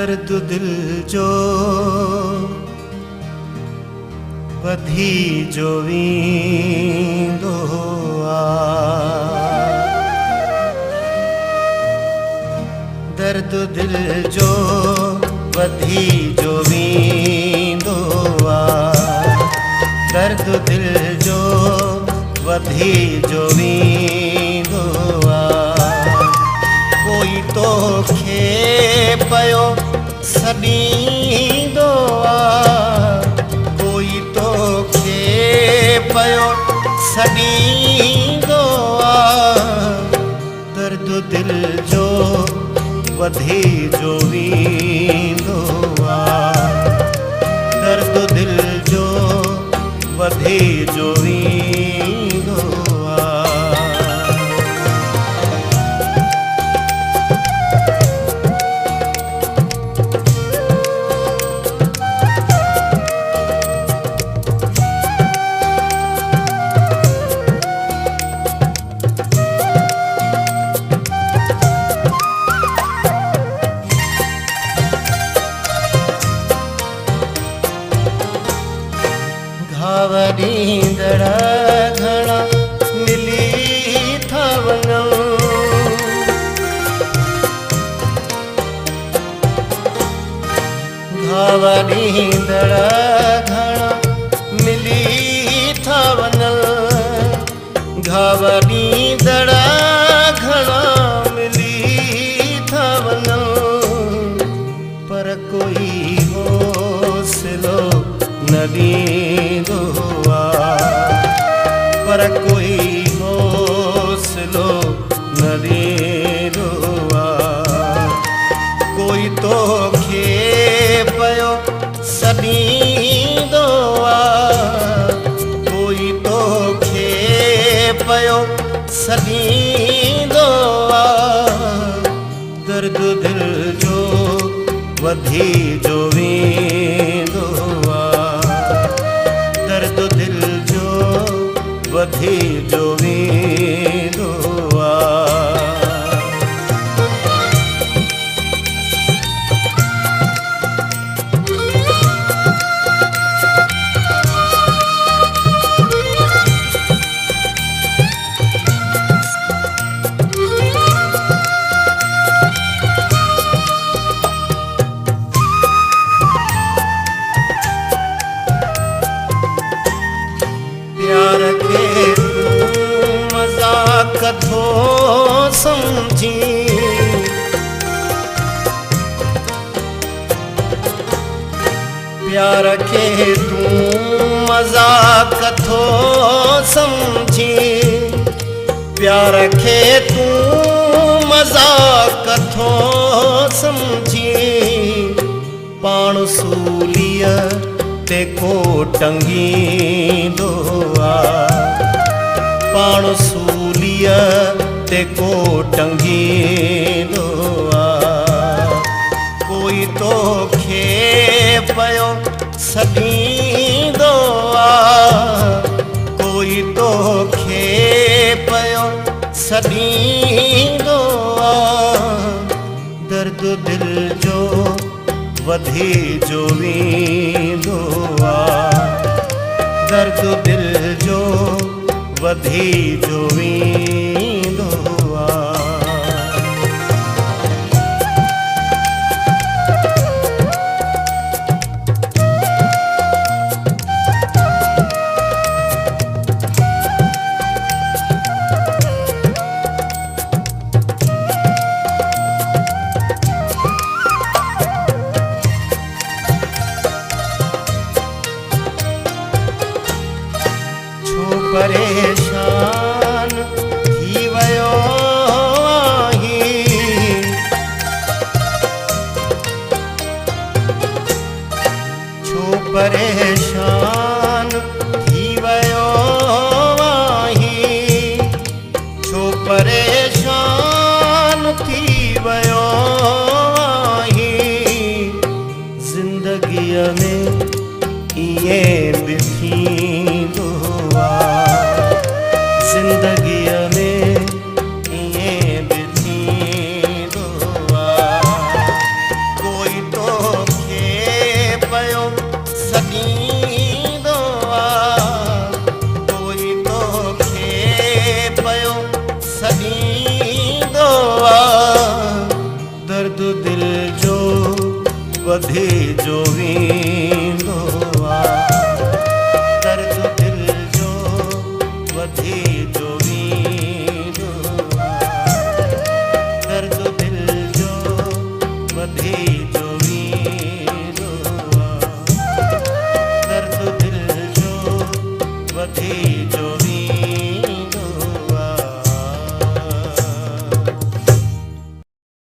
दर्द दिल जो वधी जो वींदो दर्द दिल जो वधी जो वींदो दर्द दिल जो वधी जो वींदो कोई तो खे पयो सॾींदो कोई तो खे पयो सॾींदो दर्द दिल जो वधी जो वींदो दर्द दिल जो वधी जो वींदो घावरींदड़ घणा मिली था वञूं घावरींदड़ घणा मिली था वञूं घावरींदड़ घणा मिली था वञूं पर कोई हौसलो न ॾींदो पर कोई हौसलो न ॾींदो कोई तो खे पयो सॾींदो कोई तो खे पयो सॾींदो दर्द दिल जो वधी जो वींदो दर्द दिल जो वधी जो वींदो प्यार के तू मजाक थो समझी प्यार के तू मजाक थो समझी प्यार के तू मजाक थो समझी पाण सूलीअ ते को टंगींदो पाण सूलीअ ते को टंगींदो कोई तो खे पयो सॾींदो कोई तो खे पयो सॾींदो दर्द दिल जो वधी जो वींदो दर्द दिल जो वधी जो वींदो परेशान थी वयो आहीं छो परेशान थी वयो आहीं छो परेशान थी वयो आहीं ज़िंदगीअ में इएं बि थींदो ज़िंदगीअ में इएं बि थींदो कोई तो वधी जो वेंदो आहे। दर्द दिल जो वधी जो वेंदो आहे। दर्द दिल जो वधी जो वेंदो आहे। दर्द दिल जो वधी जो वेंदो आहे।